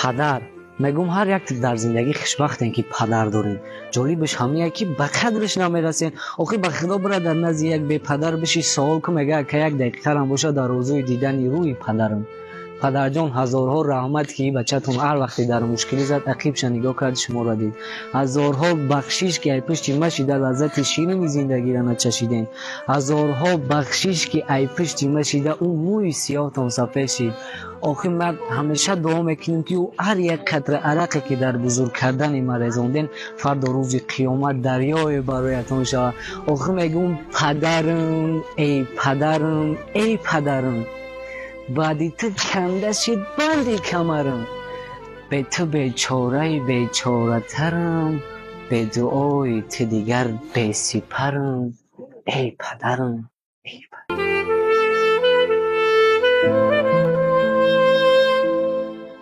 پدر میگم هر یک در زندگی خوشبختن که پدر دارین. جالبش همینه که به قدرش نمیرسین. آخه به خدا برادر نزد یک بی پدر بشی سوال کن میگه که یک دقیقه هم باشه در روزوی دیدن روی پدرم. پدر جان هزارها رحمت که بچه‌تون هر وقتی در مشکلی زد عقیبش نگاه کرد شما را دید. هزارها بخشش که ای پشت مشید لذت شیرین زندگی را نچشیدین. هزارها بخشش که ای پشت مشید اون موی سیاهتون سفید شد. آخه من همیشه دعا میکنم که هر یک قطره عرقی که در بزرگ کردن ما رسوندین فردا روز قیامت دریای برایتون شود. آخه میگم پدرم ای پدرم ای پدرم، بعدی تو کنده شد بندی کمرم، به تو بیچاره بیچاره ترم، به دعای تو دیگر بی سپرم ای پدرم ای پدرم.